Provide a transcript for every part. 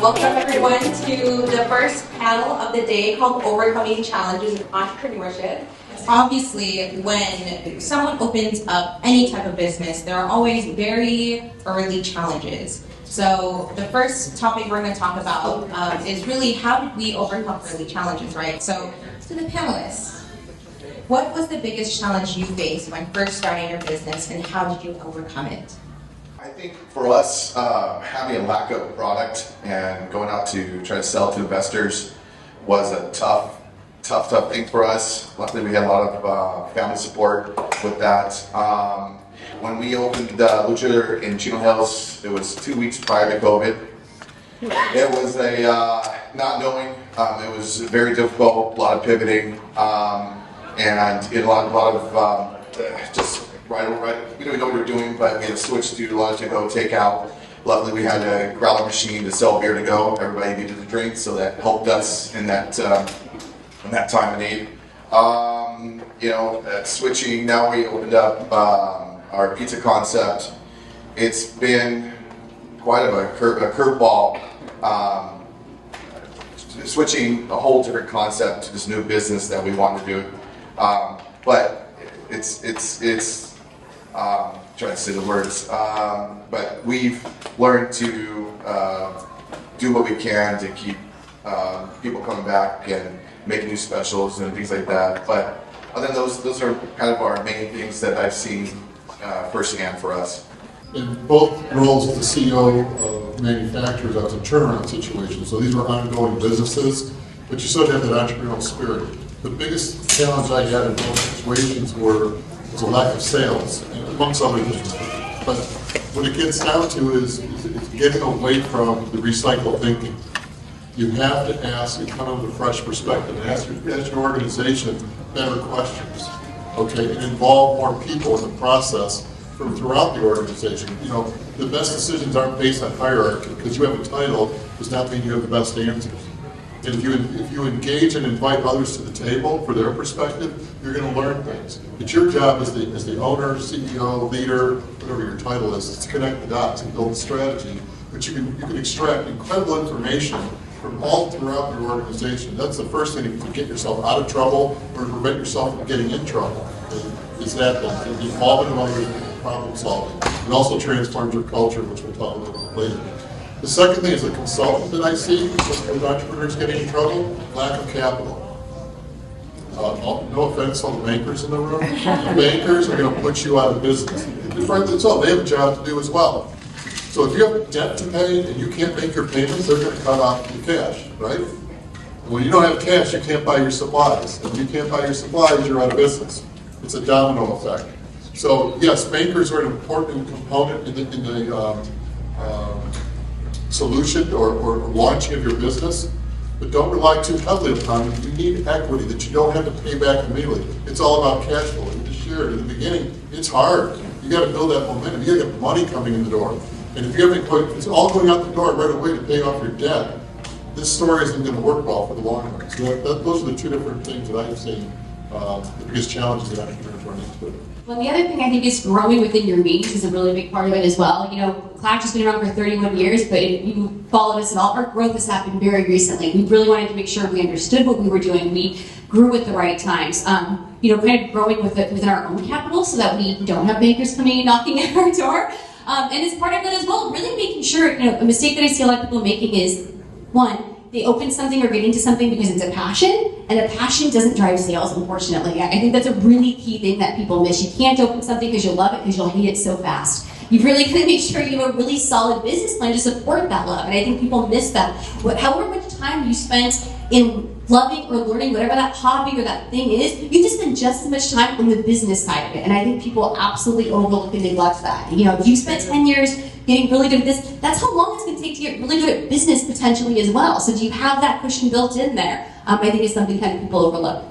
Welcome everyone to the first panel of the day called Overcoming Challenges in Entrepreneurship. Obviously, when someone opens up any type of business, there are always very early challenges. So the first topic we're going to talk about is really how did we overcome early challenges, right? So to the panelists, what was the biggest challenge you faced when first starting your business and how did you overcome it? I think for us, having a lack of product and going out to try to sell to investors was a tough thing for us. Luckily, we had a lot of family support with that. When we opened Lucha in Chino Hills, it was 2 weeks prior to COVID. It was a not knowing. It was very difficult, a lot of pivoting, and a lot of just right. We didn't know what we were doing, but we had to switch to lunch to go takeout. Luckily, we had a growler machine to sell beer to go. Everybody needed a drink, so that helped us in that time of need. Switching. Now we opened up our pizza concept. It's been quite a curveball. Switching a whole different concept to this new business that we want to do. But it's trying to say the words, but we've learned to do what we can to keep people coming back and make new specials and things like that. But other than those are kind of our main things that I've seen firsthand for us. In both roles as the CEO of manufacturers, I was in turnaround situations, so these were ongoing businesses, but you still have that entrepreneurial spirit. The biggest challenge I had in both situations was a lack of sales, amongst other things. But what it gets down to is getting away from the recycled thinking. You have to ask and come up with a fresh perspective and ask your organization better questions, okay, and involve more people in the process from throughout the organization. You know, the best decisions aren't based on hierarchy. Because you have a title does not mean you have the best answers. And if you engage and invite others to the table for their perspective, you're going to learn things. It's your job as the owner, CEO, leader, whatever your title is to connect the dots and build a strategy. But you can extract incredible information from all throughout your organization. That's the first thing to get yourself out of trouble or to prevent yourself from getting in trouble. Is that the involvement of others in problem solving. It also transforms your culture, which we'll talk a little bit later. The second thing is the consultant that I see with entrepreneurs getting in trouble, lack of capital. No offense to all the bankers in the room. The bankers are going to put you out of business. That's all. They have a job to do as well. So if you have debt to pay and you can't make your payments, they're going to cut off your cash, right? When you don't have cash, you can't buy your supplies. If you can't buy your supplies, you're out of business. It's a domino effect. So yes, bankers are an important component in the solution or launching of your business, but don't rely too heavily upon them. You need equity that you don't have to pay back immediately. It's all about cash flow. You just shared in the beginning. It's hard. You got to build that momentum. You got to get money coming in the door. And if you haven't it's all going out the door right away to pay off your debt, this story isn't going to work well for the long run. So those are the two different things that I've seen the biggest challenges that entrepreneurs run into. Well, the other thing I think is growing within your means is a really big part of it as well. You know, Clash has been around for 31 years, but if you followed us at all, our growth has happened very recently. We really wanted to make sure we understood what we were doing. We grew at the right times. Kind of growing within our own capital so that we don't have bankers coming and knocking at our door. And as part of that as well, really making sure, a mistake that I see a lot of people making is, one, they open something or get into something because it's a passion, and a passion doesn't drive sales, unfortunately. I think that's a really key thing that people miss. You can't open something because you love it, because you'll hate it so fast. You really got to make sure you have a really solid business plan to support that love, and I think people miss that. However much time you spent in loving or learning whatever that hobby or that thing is, you just spend just as much time on the business side of it, and I think people absolutely overlook and neglect that. If you spent 10 years getting really good at this, that's how long it's going to take to get really good at business potentially as well. So do you have that cushion built in there? I think it's something kind of people overlook.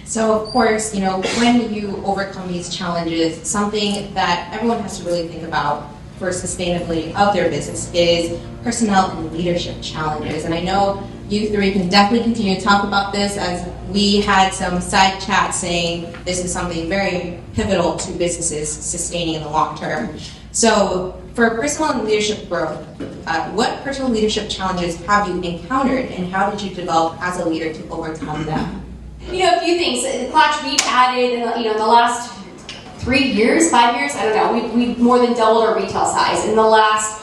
So of course, when you overcome these challenges, something that everyone has to really think about for sustainability of their business is personnel and leadership challenges. And I know you three can definitely continue to talk about this, as we had some side chats saying this is something very pivotal to businesses sustaining in the long term. So, for personal and leadership growth, what personal leadership challenges have you encountered, and how did you develop as a leader to overcome them? You know, a few things. Clutch, we've added, in the last 3 years, 5 years, I don't know, we've more than doubled our retail size. In the last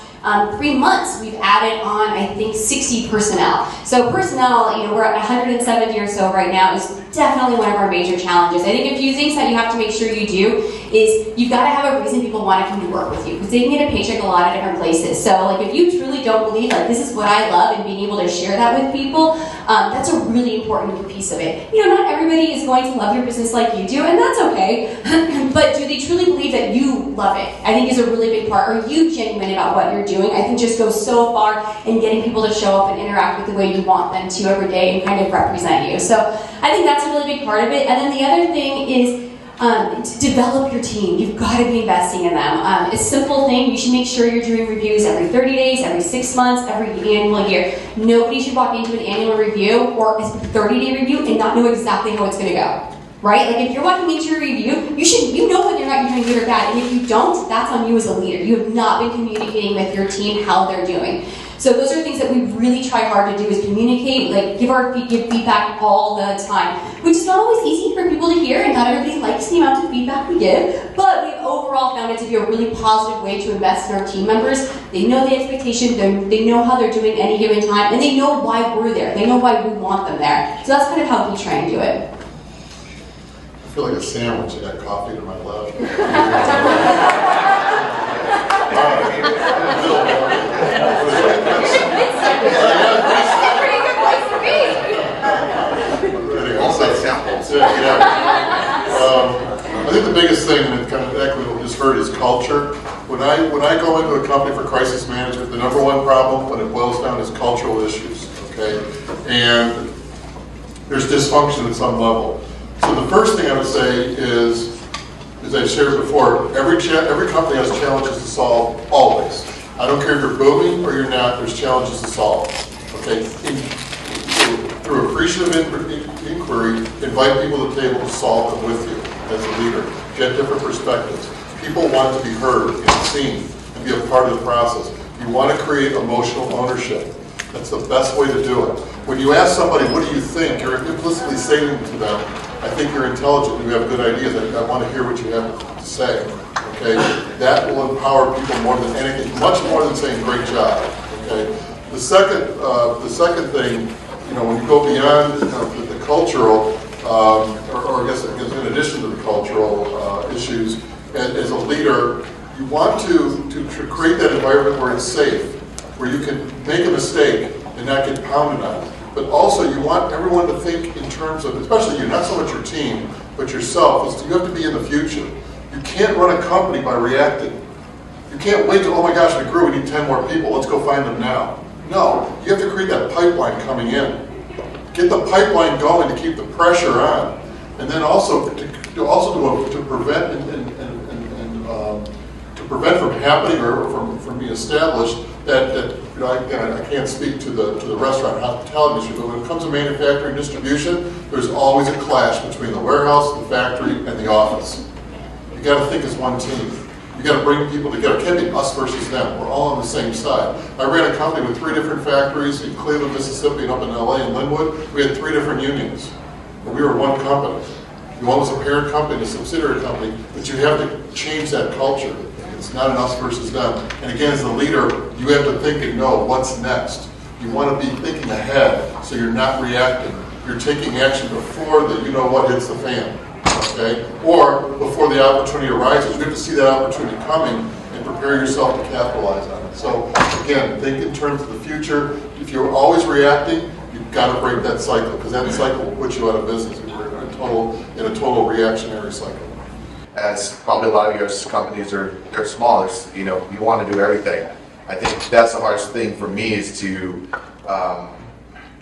3 months, we've added on, I think, 60 personnel. So personnel, we're at 170 or so right now, is definitely one of our major challenges. I think a few things that you have to make sure you do is you've got to have a reason people want to come to work with you, because they can get a paycheck a lot of different places. So like if you truly don't believe like this is what I love and being able to share that with people, that's a really important piece of it. Not everybody is going to love your business like you do, and that's okay. But do they truly believe that you love it? I think is a really big part. Are you genuine about what you're doing? I think just goes so far in getting people to show up and interact with the way you want them to every day and kind of represent you. So I think that's a really big part of it. And then the other thing is to develop your team. You've got to be investing in them. It's a simple thing. You should make sure you're doing reviews every 30 days, every 6 months, every annual year. Nobody should walk into an annual review or a 30-day review and not know exactly how it's going to go. Right? Like if you're walking into a review, you know whether or not you're doing good or bad. And if you don't, that's on you as a leader. You have not been communicating with your team how they're doing. So those are things that we really try hard to do is communicate, like give feedback all the time, which is not always easy for people to hear, and not everybody likes the amount of feedback we give, but we've overall found it to be a really positive way to invest in our team members. They know the expectation, they know how they're doing any given time, and they know why we're there. They know why we want them there. So that's kind of how we try and do it. I feel like a sandwich. I got coffee to my left. Also samples. I think the biggest thing that kind of echoing what we just heard is culture. When I go into a company for crisis management, the number one problem when it boils down is cultural issues. Okay, and there's dysfunction at some level. So the first thing I would say is, as I've shared before, every company has challenges to solve, always. I don't care if you're booming or you're not, there's challenges to solve. Okay? Through appreciative inquiry, invite people to the table to solve them with you as a leader. Get different perspectives. People want to be heard and seen and be a part of the process. You want to create emotional ownership. That's the best way to do it. When you ask somebody, what do you think, you're implicitly saying to them, I think you're intelligent, you have good ideas, I want to hear what you have to say. Okay? That will empower people more than anything, much more than saying great job. Okay? The second thing, when you go beyond the cultural, or I guess in addition to the cultural issues, as a leader, you want to create that environment where it's safe, where you can make a mistake and not get pounded on. But also you want everyone to think in terms of, especially you, not so much your team, but yourself, is you have to be in the future. You can't run a company by reacting. You can't wait till, oh my gosh, we grew, we need 10 more people, let's go find them now. No, you have to create that pipeline coming in. Get the pipeline going to keep the pressure on. And then also to prevent to prevent from happening or from being established that I can't speak to the restaurant and hospitality industry, but when it comes to manufacturing distribution, there's always a clash between the warehouse, the factory, and the office. You got to think as one team. You got to bring people together. It can't be us versus them. We're all on the same side. I ran a company with 3 different factories in Cleveland, Mississippi, and up in LA and Linwood. We had 3 different unions, but we were one company. One was a parent company, a subsidiary company, but you have to change that culture. It's not an us versus them. And again, as a leader, you have to think and know what's next. You want to be thinking ahead, so you're not reacting. You're taking action before what hits the fan, okay? Or before the opportunity arises. You have to see that opportunity coming and prepare yourself to capitalize on it. So again, think in terms of the future. If you're always reacting, you've got to break that cycle, because that cycle will put you out of business. You're in a total reactionary cycle. As probably a lot of your companies they're small, you want to do everything. I think that's the hardest thing for me is to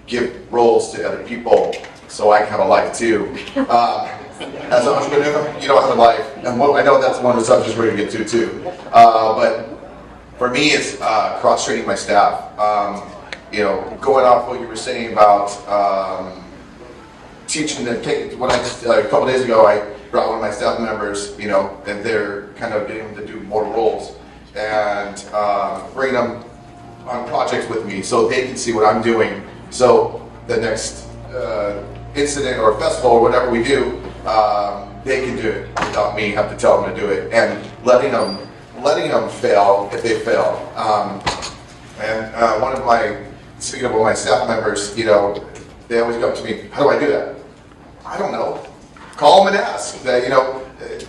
give roles to other people so I can have a life too. As an entrepreneur, you don't have a life, and I know that's one of the subjects we're going to get to too. But for me, it's cross-training my staff. Going off what you were saying about teaching them. A couple days ago, I brought one of my staff members, and they're kind of getting to do more roles. and bringing them on projects with me so they can see what I'm doing. So the next incident or festival or whatever we do, they can do it without me having to tell them to do it, and letting them fail if they fail. And one of my, speaking of one of my staff members, you know, they always come to me, how do I do that? I don't know. Call them and ask. That, you know,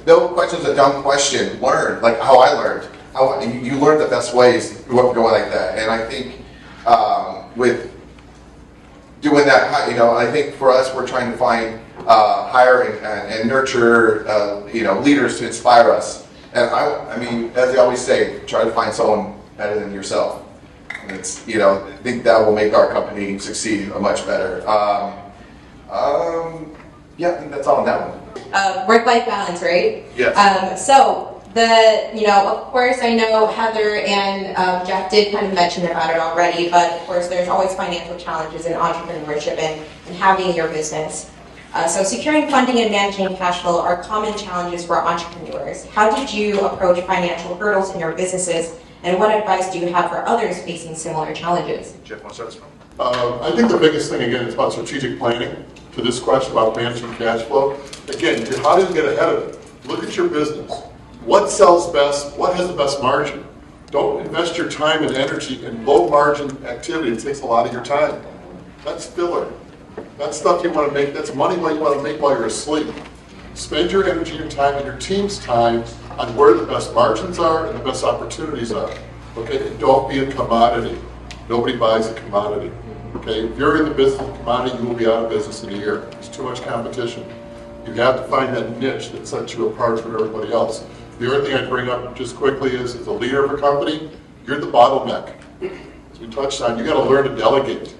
no question's a dumb question. Learn, like how I learned. How you learn the best ways going like that. And I think with doing that, you know, I think for us, we're trying to find, hire and nurture, you know, leaders to inspire us. And I mean, as they always say, try to find someone better than yourself. And it's, you know, I think that will make our company succeed much better. Yeah, I think that's all on that one. Work-life balance, right? Yes. So you know, of course, I know Heather and Jeff did kind of mention about it already, but of course, there's always financial challenges in entrepreneurship and having your business. So securing funding and managing cash flow are common challenges for entrepreneurs. How did you approach financial hurdles in your businesses, and what advice do you have for others facing similar challenges? Jeff, want to start this one? I think the biggest thing, again, is about strategic planning. To this question about managing cash flow, again, how do you get ahead of it? Look at your business. What sells best? What has the best margin? Don't invest your time and energy in low margin activity. It takes a lot of your time. That's filler. That's stuff you want to make. That's money you want to make while you're asleep. Spend your energy, your time, and your team's time on where the best margins are and the best opportunities are. Okay, and don't be a commodity. Nobody buys a commodity. Okay, if you're in the business of commodity, you will be out of business in a year. There's too much competition. You have to find that niche that sets you apart from everybody else. The other thing I'd bring up just quickly is, as a leader of a company, you're the bottleneck. As we touched on, you got to learn to delegate.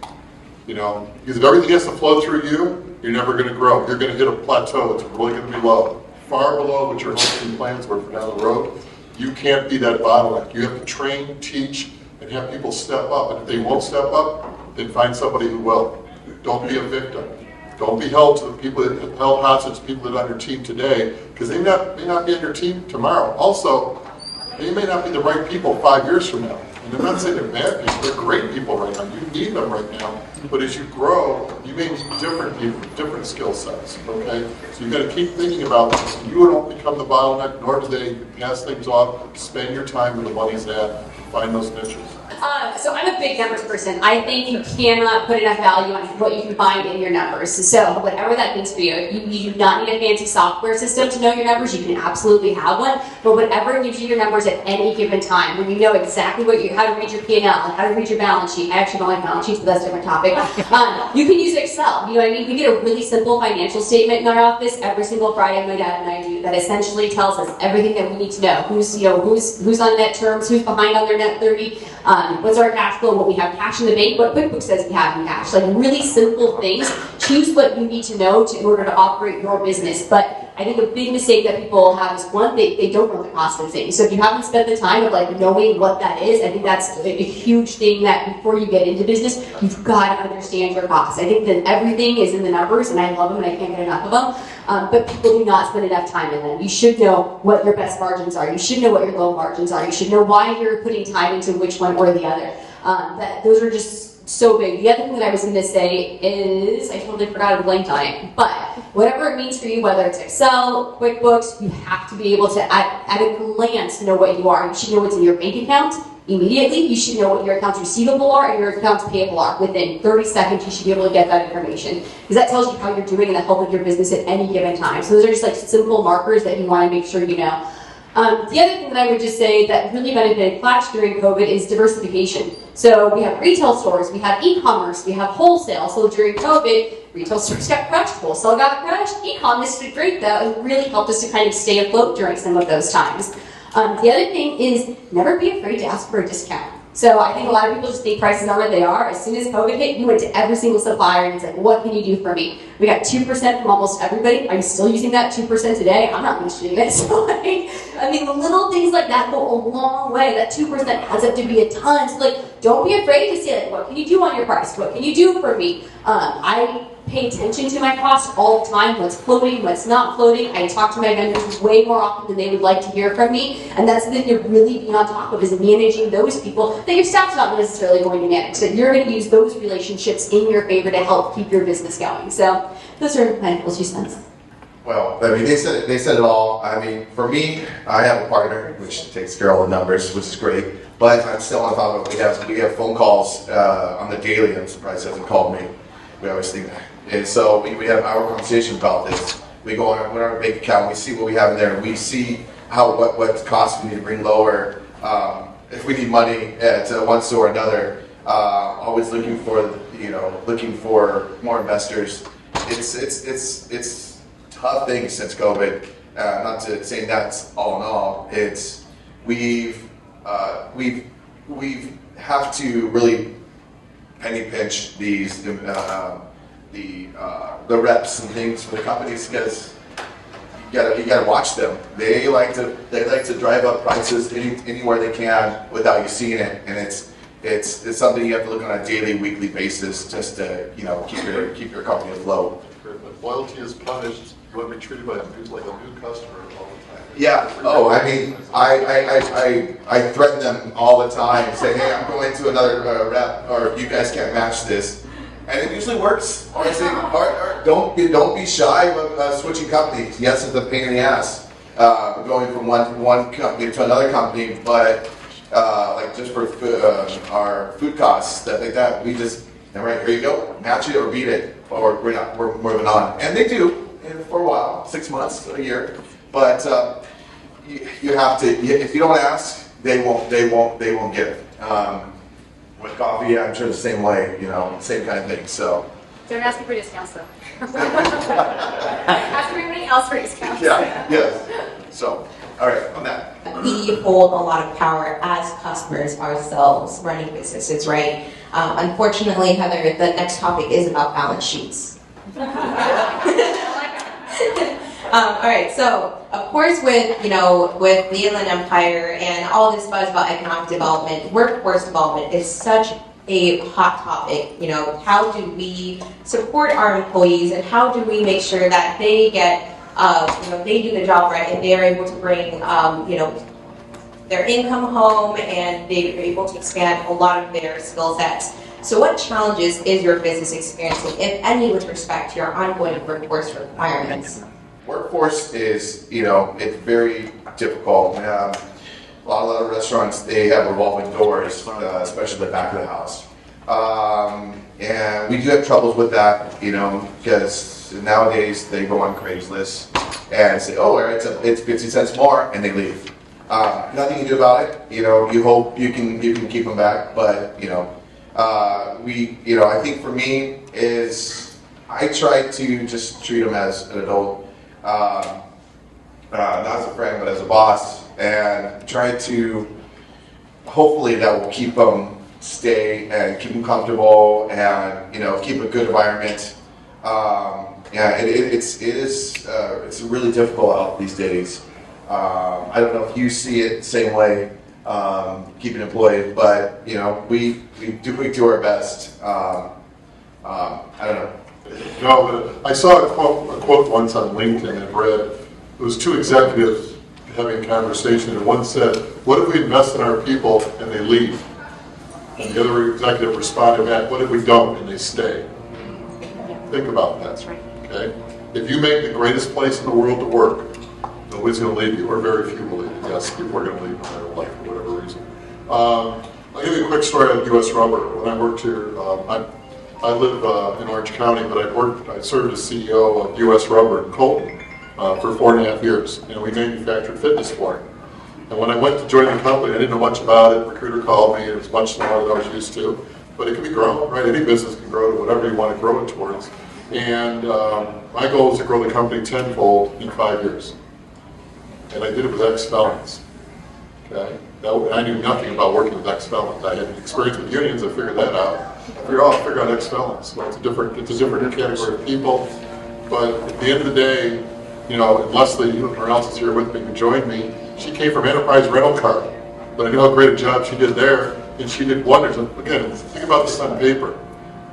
You know, because if everything has to flow through you, you're never going to grow. You're going to hit a plateau. It's really going to be low, far below what your hopes and plans were for down the road. You can't be that bottleneck. You have to train, teach, and have people step up. And if they won't step up, then find somebody who will. Don't be a victim. Don't be held to the people that held hostage to people that are on your team today, because they may not be on your team tomorrow. Also, they may not be the right people 5 years from now. And I'm not saying they're bad people, they're great people right now. You need them right now. But as you grow, you may need different people, different skill sets, okay? So you've got to keep thinking about this. You don't become the bottleneck, nor do they pass things off. Spend your time where the money's at, find those niches. So I'm a big numbers person. I think you cannot put enough value on what you can find in your numbers. So whatever that means for you, you do not need a fancy software system to know your numbers. You can absolutely have one. But whatever gives you your numbers at any given time, when you know exactly how to read your P&L, and how to read your balance sheet. I actually don't like balance sheets, but that's a different topic. You can use Excel. You know what I mean? We get a really simple financial statement in our office every single Friday. My dad and I do that essentially tells us everything that we need to know. Who's on net terms, who's behind on their net 30. What's our cash flow, what we have cash in the bank, what QuickBooks says we have in cash. Like really simple things. Choose what you need to know in order to operate your business. But I think a big mistake that people have is, one, they don't know the cost of things. So if you haven't spent the time of like knowing what that is, I think that's a huge thing that before you get into business, you've got to understand your costs. I think that everything is in the numbers, and I love them and I can't get enough of them. But people do not spend enough time in them. You should know what your best margins are. You should know what your low margins are. You should know why you're putting time into which one or the other. Those are just so big. The other thing that I was going to say is, I totally forgot, I blanked on it. But whatever it means for you, whether it's Excel, QuickBooks, you have to be able to, at a glance, know what you are. You should know what's in your bank account immediately. You should know what your accounts receivable are and your accounts payable are. Within 30 seconds, you should be able to get that information. Because that tells you how you're doing in the health of your business at any given time. So those are just like simple markers that you want to make sure you know. The other thing that I would just say that really benefited Clutch during COVID is diversification. So we have retail stores, we have e-commerce, we have wholesale. So during COVID, retail stores got crushed, wholesale got crushed, e-commerce did great though, and really helped us to kind of stay afloat during some of those times. The other thing is never be afraid to ask for a discount. So I think a lot of people just think prices are what they are. As soon as COVID hit, you went to every single supplier and it's like, what can you do for me? We got 2% from almost everybody. I'm still using that 2% today. I'm not mentioning it. So I mean, the little things like that go a long way. That 2% adds up to be a ton. So like, don't be afraid to say like, what can you do on your price? What can you do for me? I pay attention to my costs all the time, what's floating, what's not floating. I talk to my vendors way more often than they would like to hear from me, and that's the thing to really be on top of, is managing those people that your staff's not necessarily going to manage. So you're going to use those relationships in your favor to help keep your business going. So those are my little 2 cents. Well, I mean, they said it all. I mean, for me, I have a partner which takes care of all the numbers, which is great. But I'm still on top of it. We have phone calls on the daily. I'm surprised he hasn't called me. We always think that. And so we have our conversation about this. We go on our bank account. We see what we have in there. We see what costs we need to bring lower. If we need money at one store or another, always looking for more investors. It's tough thing since COVID. Not to say that's all in all. It's we've have to really penny pinch these the reps and things for the companies, because you gotta watch them. They like to drive up prices anywhere they can without you seeing it, and it's something you have to look on a daily, weekly basis just to keep your company afloat. But loyalty is punished. You want to be treated like a new customer all the time. Yeah. Oh, I mean, I threaten them all the time. Say, hey, I'm going to another rep, or you guys can't match this, and it usually works. Or I say, or don't be shy of switching companies. Yes, it's a pain in the ass going from one company to another company, but like just for our food costs, stuff like that, we just, all right, here you go, match it or beat it, or we're moving on, and they do. And for a while, 6 months, a year, but you have to. If you don't ask, they won't give. With coffee, I'm sure the same way. Same kind of thing. So Don't ask me for discounts though. Ask everybody else for discounts. yeah, yes. So all right, on that. We hold a lot of power as customers ourselves running businesses, right? Unfortunately, Heather, the next topic is about balance sheets. All right, so of course with the Inland Empire and all this buzz about economic development, workforce development is such a hot topic. How do we support our employees, and how do we make sure that they get they do the job right and they are able to bring their income home, and they're able to expand a lot of their skill sets. So what challenges is your business experiencing, if any, with respect to your ongoing workforce requirements? Workforce is, it's very difficult. A lot of restaurants, they have revolving doors, especially the back of the house. And we do have troubles with that, because nowadays they go on Craigslist and say, oh, it's 50 cents more, and they leave. Nothing you can do about it. You hope you can keep them back, but I think for me is I try to just treat them as an adult, not as a friend, but as a boss, and try to hopefully that will keep them stay and keep them comfortable, and keep a good environment. It's really difficult out these days. I don't know if you see it the same way, keeping employed, but we do our best. I don't know. No, but I saw a quote once on LinkedIn and read, it was two executives having a conversation, and one said, what if we invest in our people and they leave? And the other executive responded back, what if we don't and they stay? Think about that. That's right. Okay? If you make the greatest place in the world to work, nobody's going to leave you, or very few will leave you. Yes, people are going to leave no matter what, for whatever reason. I'll give you a quick story on U.S. Rubber. When I worked here, I live in Orange County, but I served as CEO of U.S. Rubber in Colton for 4.5 years, and we manufactured fitness flooring. And when I went to join the company, I didn't know much about it. The recruiter called me. It was much smaller than I was used to, but it can be grown, right? Any business can grow to whatever you want to grow it towards. And my goal was to grow the company tenfold in 5 years. And I did it with ex-felons. Okay? I knew nothing about working with ex-felons. I had experience with unions. I figured that out. I figured out ex-felons. Well, it's a different category of people. But at the end of the day, and Leslie, or else is here with me, who joined me. She came from Enterprise Rental Car, but I knew how great a job she did there, and she did wonders. And again, think about this on paper.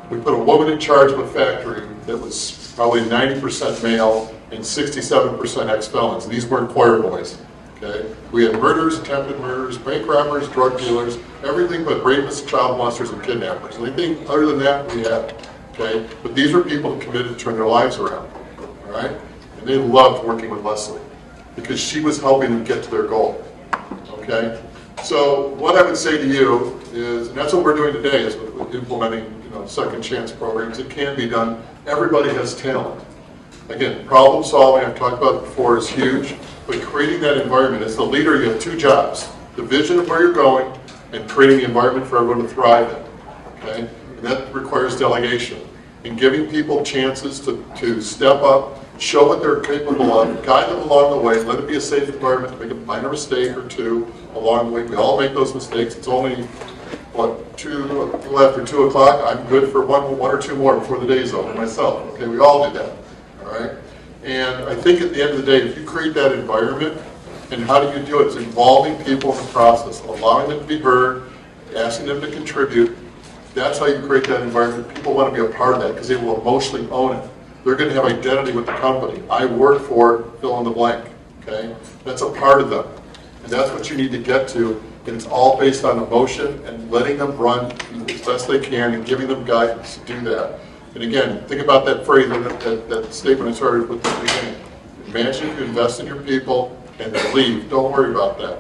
We put a woman in charge of a factory that was probably 90% male and 67% ex-felons. These weren't choir boys. Okay? We had murders, attempted murders, bank robbers, drug dealers, everything but rapists, child molesters, and kidnappers. Anything other than that, we had. Okay? But these were people who committed to turn their lives around. All right? And they loved working with Leslie because she was helping them get to their goal. Okay? So what I would say to you is, and that's what we're doing today, is with implementing second chance programs. It can be done. Everybody has talent. Again, problem solving, I've talked about it before, is huge. But creating that environment, as the leader, you have two jobs. The vision of where you're going and creating the environment for everyone to thrive in. Okay? And that requires delegation. And giving people chances to step up, show what they're capable of, guide them along the way, let it be a safe environment to make a minor mistake or two along the way. We all make those mistakes. It's only, after 2 o'clock, I'm good for one or two more before the day's over myself. Okay, we all do that. All right? And I think at the end of the day, if you create that environment, and how do you do it? It's involving people in the process, allowing them to be heard, asking them to contribute. That's how you create that environment. People want to be a part of that because they will emotionally own it. They're going to have identity with the company. I work for fill in the blank. Okay? That's a part of them. And that's what you need to get to. And it's all based on emotion and letting them run as best they can and giving them guidance to do that. And again, think about that phrase, that statement I started with at the beginning. Imagine if you invest in your people and they leave. Don't worry about that.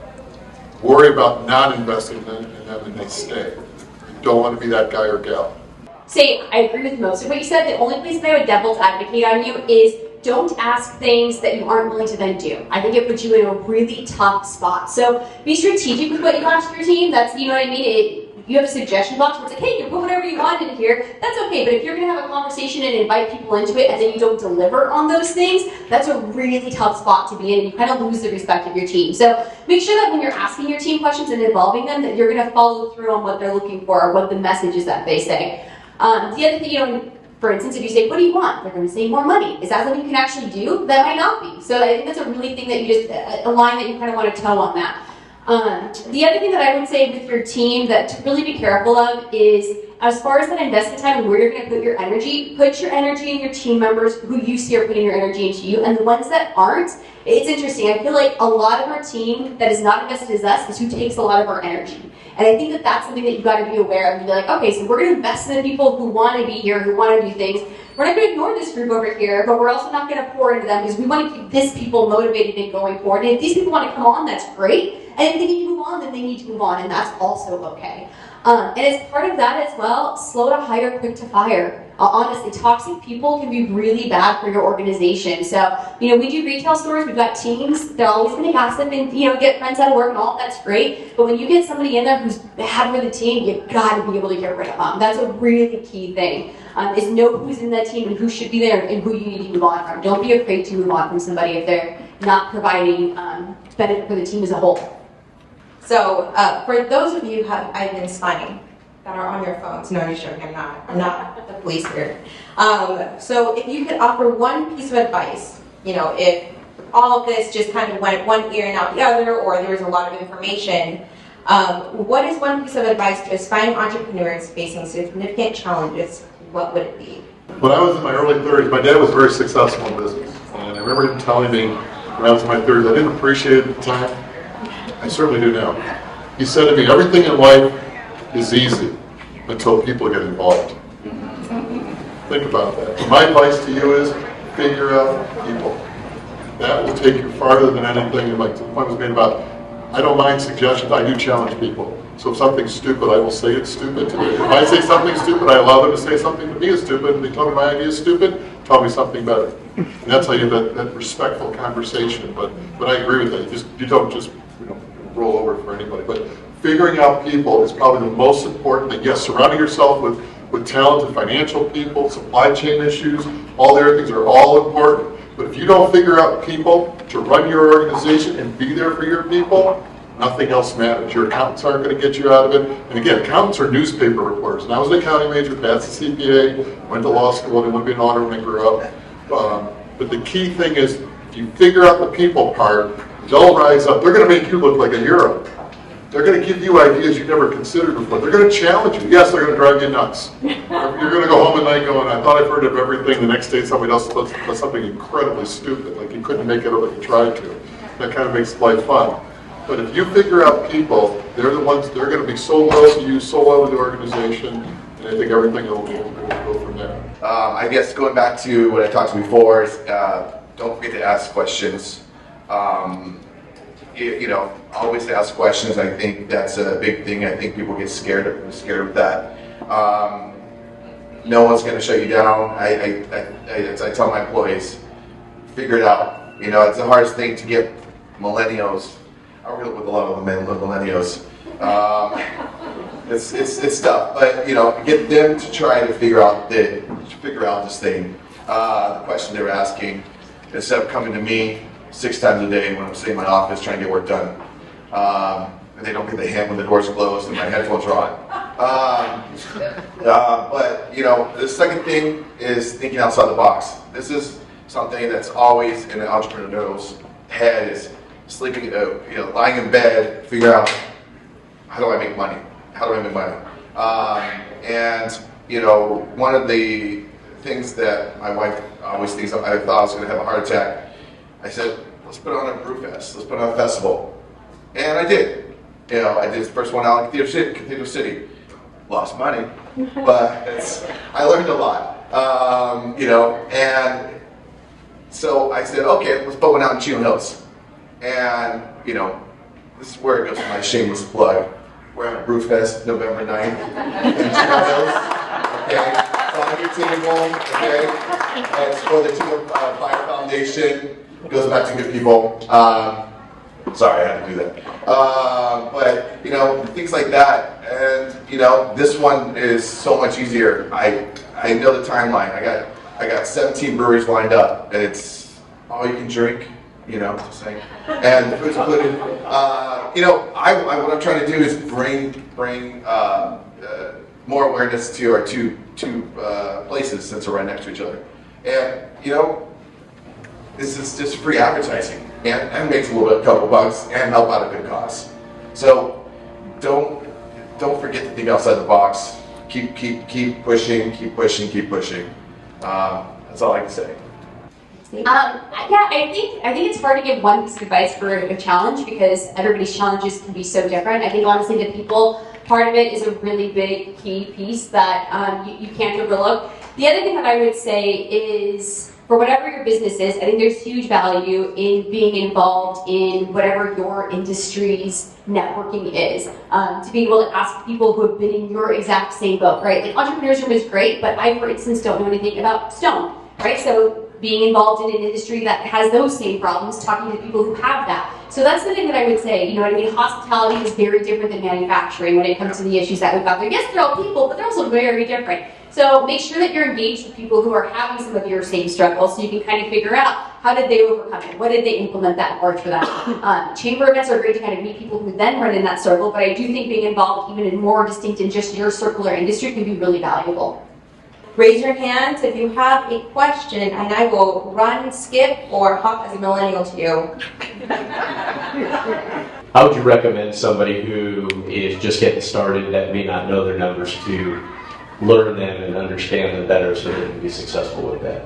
Worry about not investing in them and they stay. You don't want to be that guy or gal. Say, I agree with most of what you said. The only place that I would devil's advocate on you is don't ask things that you aren't willing to then do. I think it puts you in a really tough spot. So be strategic with what you ask your team. That's, you know what I mean? You have a suggestion box where it's like, hey, you can put whatever you want in here. That's okay. But if you're going to have a conversation and invite people into it and then you don't deliver on those things, that's a really tough spot to be in and you kind of lose the respect of your team. So make sure that when you're asking your team questions and involving them, that you're going to follow through on what they're looking for or what the message is that they say. The other thing, for instance, if you say, what do you want? They're going to say more money. Is that something you can actually do? That might not be. So I think that's a really thing that you just, a line that you kind of want to toe on that. The other thing that I would say with your team that to really be careful of is, as far as that investment time and where you're going to put your energy in your team members who you see are putting your energy into you, and the ones that aren't, it's interesting. I feel like a lot of our team that is not invested as us is who takes a lot of our energy. And I think that that's something that you've got to be aware of. And be like, okay, so we're going to invest in the people who want to be here, who want to do things. We're not going to ignore this group over here, but we're also not going to pour into them because we want to keep this people motivated and going forward. And if these people want to come on, that's great. And if they need to move on, then they need to move on, and that's also okay. And as part of that as well, slow to hire, quick to fire. Honestly, toxic people can be really bad for your organization. So, we do retail stores, we've got teams, they're always going to gossip and, get friends out of work and all, that's great. But when you get somebody in there who's bad for the team, you've got to be able to get rid of them. That's a really key thing, is know who's in that team and who should be there and who you need to move on from. Don't be afraid to move on from somebody if they're not providing benefit for the team as a whole. So for those of you who I've been spying that are on your phones, no, I'm just joking, I'm not the police here. So if you could offer one piece of advice, if all of this just kind of went one ear and out the other, or there was a lot of information, what is one piece of advice to aspiring entrepreneurs facing significant challenges? What would it be? When I was in my early 30s, my dad was very successful in business. And I remember him telling me when I was in my 30s, I didn't appreciate it at the time. I certainly do now. He said to me, everything in life is easy until people get involved. Think about that. My advice to you is figure out people. That will take you farther than anything. Like the point was made about, I don't mind suggestions, I do challenge people. So if something's stupid, I will say it's stupid. If I say something stupid, I allow them to say something to me is stupid. If they tell me my idea is stupid, tell me something better. And that's how you have that respectful conversation. But I agree with that. You don't just roll over for anybody. But figuring out people is probably the most important thing. Yes, surrounding yourself with talented financial people, supply chain issues, all the other things are all important. But if you don't figure out people to run your organization and be there for your people, nothing else matters. Your accountants aren't going to get you out of it. And again, accountants are newspaper reporters. And I was an accounting major, passed the CPA, went to law school, and wanted to be an auditor when I grew up. But the key thing is, if you figure out the people part, they'll rise up. They're going to make you look like a hero. They're going to give you ideas you never considered before. They're going to challenge you. Yes, they're going to drive you nuts. You're going to go home at night going, I thought I've heard of everything. The next day somebody else does something incredibly stupid, like you couldn't make it up if you tried to. That kind of makes life fun. But if you figure out people, they're the ones, they're going to be so loyal to you, so loyal to the organization, and I think everything will go from there. I guess going back to what I talked to before, is, don't forget to ask questions. You know, always ask questions. I think that's a big thing. I think people get scared of that. No one's going to shut you down. I tell my employees, figure it out. You know, it's the hardest thing to get millennials. I work with a lot of millennials. It's tough, but you know, get them to try to figure out this thing. The question they were asking, instead of coming to me 6 times a day when I'm sitting in my office trying to get work done, and they don't get the hint when the door's closed and my headphones are on. But you know, the second thing is thinking outside the box. This is something that's always in an entrepreneur's head: is sleeping, you know, lying in bed, figure out, how do I make money? How do I make money? And you know, one of the things that my wife always thinks, I thought I was going to have a heart attack. I said, let's put on a brew fest. Let's put on a festival. And I did. You know, I did the first one out in Cathedral City. Lost money, but I learned a lot. You know, and so I said, okay, let's put one out in Chino Hills. And, you know, this is where it goes to my shameless plug. We're at Brewfest November 9th in Chino Hills. Okay? It's on your table. Okay? And it's for the Chino Fire Foundation. It goes back to good people. Sorry, I had to do that. But, you know, things like that. And, you know, this one is so much easier. I know the timeline. I got 17 breweries lined up, and it's all you can drink. You know, just saying, and the food's included. You know, what I'm trying to do is bring more awareness to our two places, since we're right next to each other. And you know, this is just free advertising, and makes a couple bucks, and help out a good cause. So don't forget to think outside the box. Keep pushing. That's all I can say. Yeah, I think it's hard to give one piece of advice for a challenge because everybody's challenges can be so different. I think honestly the people part of it is a really big key piece that you can't overlook. The other thing that I would say is, for whatever your business is, I think there's huge value in being involved in whatever your industry's networking is. To be able to ask people who have been in your exact same boat, right? Like Entrepreneurs Room is great, but I, for instance, don't know anything about stone, right? So being involved in an industry that has those same problems, talking to people who have that. So that's the thing that I would say, you know what I mean? Hospitality is very different than manufacturing when it comes to the issues that we've got there. Yes, they're all people, but they're also very different. So make sure that you're engaged with people who are having some of your same struggles so you can kind of figure out how did they overcome it? What did they implement that worked for them? Chamber events are great to kind of meet people who then run in that circle, but I do think being involved even in more distinct in just your circle or industry can be really valuable. Raise your hands if you have a question, and I will run, skip, or hop as a millennial to you. How would you recommend somebody who is just getting started that may not know their numbers to learn them and understand them better so they can be successful with that?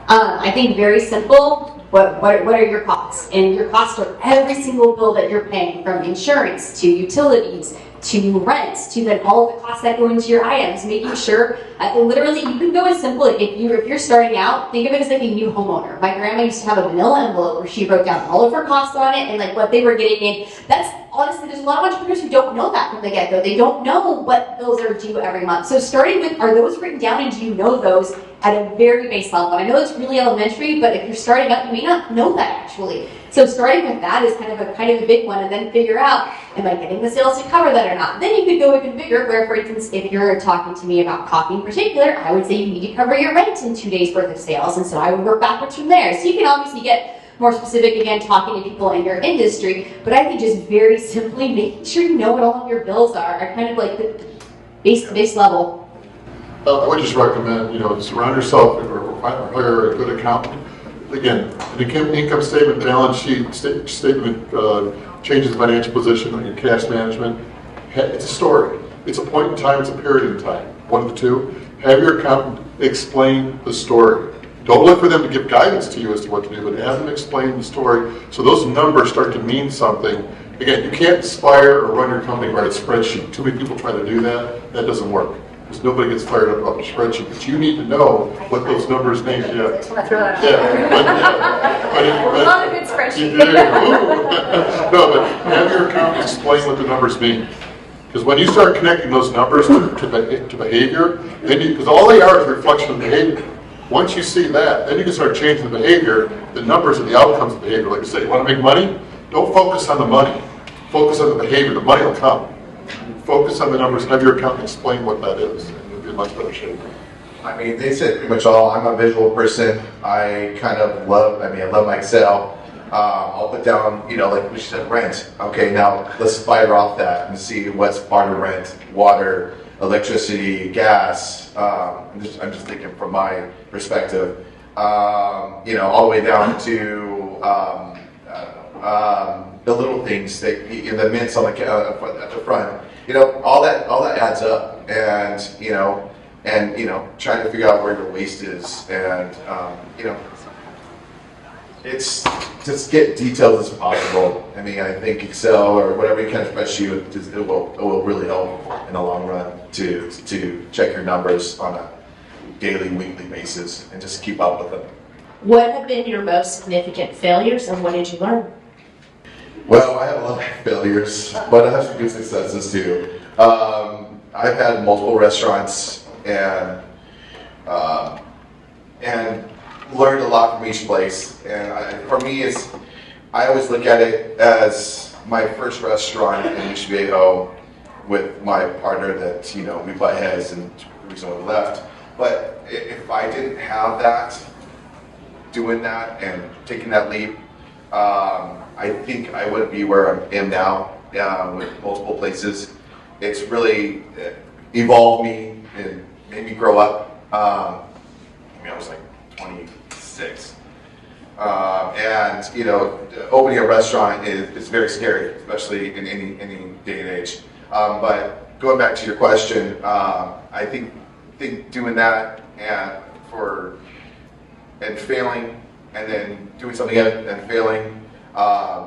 I think very simple. What are your costs? And your costs are every single bill that you're paying, from insurance to utilities to rents to then all of the costs that go into your items. Making sure, literally, you can go as simple if you're starting out. Think of it as like a new homeowner. My grandma used to have a manila envelope where she wrote down all of her costs on it and like what they were getting in. That's honestly, there's a lot of entrepreneurs who don't know that from the get-go. They don't know what bills are due every month. So starting with, are those written down and do you know those at a very base level? And I know it's really elementary, but if you're starting out, you may not know that actually. So starting with that is kind of a big one, and then figure out, am I getting the sales to cover that or not? Then you could go even bigger, where for instance, if you're talking to me about coffee in particular, I would say you need to cover your rent in 2 days worth of sales, and so I would work backwards from there. So you can obviously get more specific, again, talking to people in your industry, but I think just very simply making sure you know what all of your bills are kind of like the base level. I would just recommend, surround yourself or hire a good accountant. Again, an income statement, balance sheet, statement, changes in financial position, or your cash management. It's a story. It's a point in time, it's a period in time. One of the two. Have your accountant explain the story. Don't look for them to give guidance to you as to what to do, but have them explain the story so those numbers start to mean something. Again, you can't inspire or run your company by a spreadsheet. Too many people try to do that. That doesn't work. Because nobody gets fired up about the spreadsheet. But you need to know what those numbers mean. Yeah. I just want to throw that out. Yeah. I love a good spreadsheet. No, but have your accountant explain what the numbers mean. Because when you start connecting those numbers to behavior, then because all they are is a reflection of behavior. Once you see that, then you can start changing the behavior, the numbers and the outcomes of behavior. Like I said, you want to make money? Don't focus on the money. Focus on the behavior. The money will come. Focus on the numbers and have your accountant explain what that is, and you'll be in much better shape. I mean, they said pretty much all. I'm a visual person. I love my Excel. I'll put down, like we said, rent. Okay, now let's fire off that and see what's part of rent, water, electricity, gas. I'm just thinking from my perspective. All the way down to the little things that the mints on at the front. All that adds up, and trying to figure out where your waste is, and it's just get detailed as possible. I mean, I think Excel or whatever you kind of spreadsheet, it will really help in the long run to check your numbers on a daily, weekly basis and just keep up with them. What have been your most significant failures and what did you learn? Well, I have a lot of failures, but I have some good successes too. I've had multiple restaurants and learned a lot from each place. And for me, I always look at it as my first restaurant in Mission Viejo with my partner that we butt heads and the reason why we left. But if I didn't have that, doing that and taking that leap, I think I wouldn't be where I am now with multiple places. It's really evolved me and made me grow up. I was like 26. Opening a restaurant is very scary, especially in any day and age. But going back to your question, I think doing that and failing, and then doing something and failing,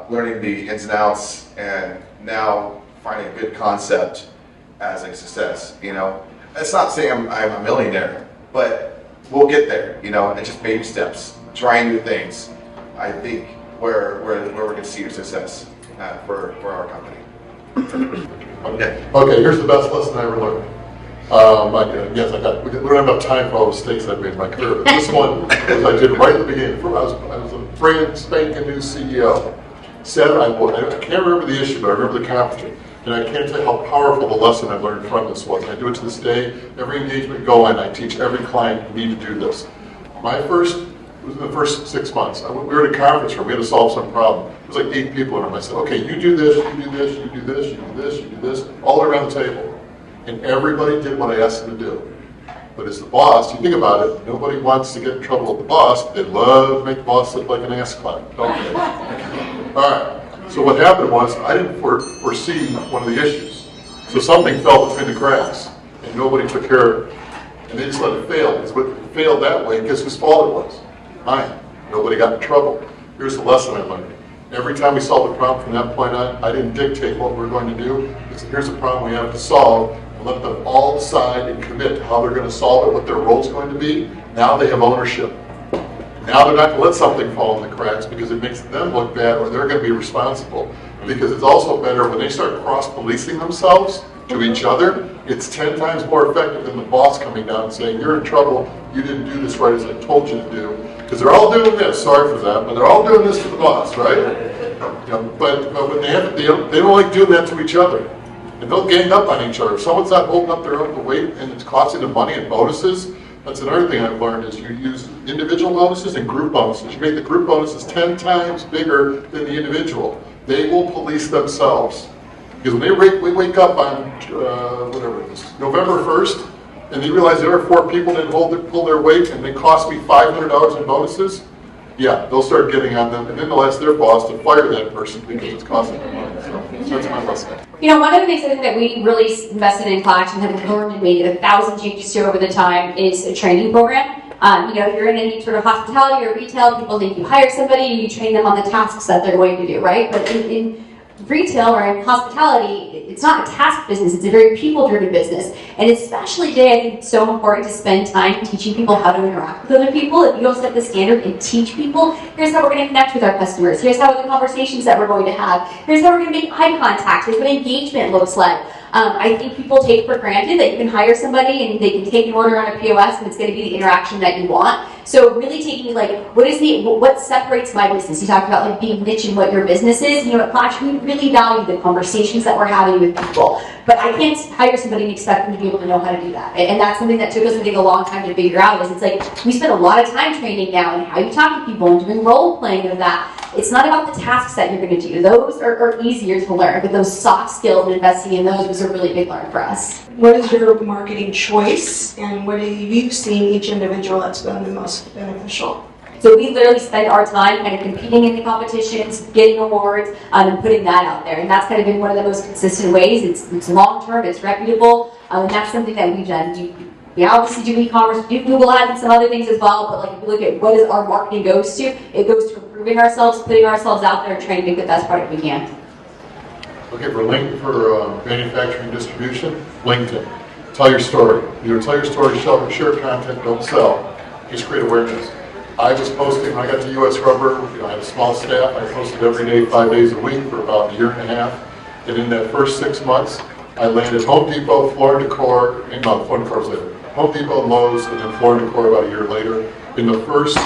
learning the ins and outs, and now finding a good concept as a success. It's not saying I'm a millionaire, but we'll get there. And just baby steps, trying new things. I think where we're going to see your success for our company. Okay, here's the best lesson I ever learned. We don't have enough time for all the mistakes I've made in my career. But this one was I did right at the beginning. I was a brand spanking new CEO. I can't remember the issue, but I remember the conference. And I can't tell you how powerful the lesson I've learned from this was. I do it to this day. Every engagement go in, I teach every client, you need to do this. It was in the first 6 months. We were at a conference room. We had to solve some problem. There was like 8 people in the room. I said, okay, you do this, you do this, you do this, you do this, you do this, all the way around the table. And everybody did what I asked them to do. But as the boss, you think about it, nobody wants to get in trouble with the boss. They love to make the boss look like an ass clown, don't they? All right. So what happened was I didn't foresee one of the issues. So something fell between the cracks, and nobody took care of it. And they just let it fail. Because when it failed that way, guess whose fault it was? Mine. Nobody got in trouble. Here's the lesson I learned. Every time we solved a problem from that point on, I didn't dictate what we were going to do. I said, here's a problem we have to solve, and let them all decide and commit to how they're going to solve it, what their role is going to be. Now they have ownership. Now they're not going to let something fall in the cracks because it makes them look bad or they're going to be responsible. Because it's also better when they start cross-policing themselves to each other, it's 10 times more effective than the boss coming down and saying, you're in trouble, you didn't do this right as I told you to do. Because they're all doing this, sorry for that, but they're all doing this to the boss, right? But when they don't like doing that to each other. And they'll gang up on each other. If someone's not holding up their own weight and it's costing them money and bonuses, that's another thing I've learned is you use individual bonuses and group bonuses. You make the group bonuses 10 times bigger than the individual. They will police themselves. Because when we wake up on, November 1st, and they realize there are 4 people that pull their weight and they cost me $500 in bonuses, yeah, they'll start getting on them, and then they'll ask their boss to fire that person because it's costing them money. So that's my lesson. One of the things I think that we really invested in Clash and have learned and made 1,000 changes to over the time is a training program. If you're in any sort of hospitality or retail, people think you hire somebody and you train them on the tasks that they're going to do, right? But in retail or in hospitality, it's not a task business, it's a very people-driven business. And especially today, I think it's so important to spend time teaching people how to interact with other people. If you don't set the standard and teach people, here's how we're going to connect with our customers, here's how the conversations that we're going to have, here's how we're going to make eye contact, here's what engagement looks like. I think people take for granted that you can hire somebody and they can take an order on a POS and it's going to be the interaction that you want. So really taking what separates my business? You talked about being niche in what your business is. At Clash, we really value the conversations that we're having with people. But I can't hire somebody and expect them to be able to know how to do that. And that's something that took us, I think, a long time to figure out. We spend a lot of time training now in how you talk to people and doing role playing of that. It's not about the tasks that you're going to do. Those are easier to learn, but those soft skills and investing in those was a really big learn for us. What is your marketing choice, and what have you seen each individual that's been the most beneficial? So we literally spend our time kind of competing in the competitions, getting awards, and putting that out there. And that's kind of been one of the most consistent ways. It's long-term, it's reputable, and that's something that we've done. We obviously do e-commerce, we do Google Ads and some other things as well, but if you look at what is our marketing goes to, it goes to improving ourselves, putting ourselves out there, and trying to make the best product we can. Okay, for manufacturing distribution, LinkedIn. Tell your story. Tell your story, share content, don't sell. Just create awareness. I was posting, when I got to US Rubber, I had a small staff, I posted every day, 5 days a week for about a year and a half. And in that first 6 months, I landed Home Depot, Floor & Decor, Floor & Decor was later. Home Depot, Lowe's, and then Floor & Decor about a year later. In the first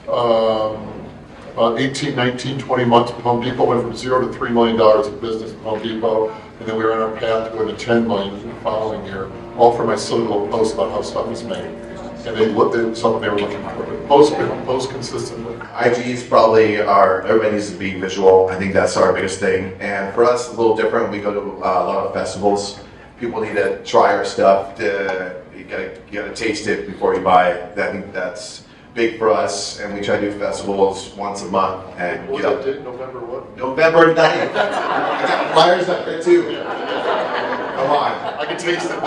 about 18, 19, 20 months with Home Depot, went from $0 to $3 million of business at Home Depot, and then we were on our path to go to $10 million the following year, all for my silly little post about how stuff is made. And they looked at something they were looking for, but post consistently. IGs probably everybody needs to be visual. I think that's our biggest thing. And for us, a little different. We go to a lot of festivals. People need to try our stuff. You gotta taste it before you buy it. I think that's big for us. And we try to do festivals once a month. And What's that date? November what? November 9th. I got flyers up there too. Come on. I can taste it.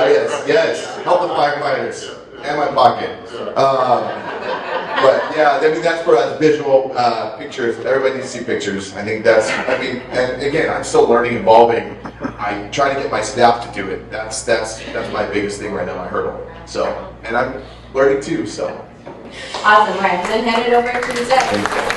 Yes. Help the firefighters. And my pocket. But yeah, I mean, that's for us, visual pictures. Everybody needs to see pictures. I think and again, I'm still learning, evolving. I try to get my staff to do it. That's my biggest thing right now, my hurdle. So, and I'm learning too, so. Awesome, right. Then hand it over to Zach.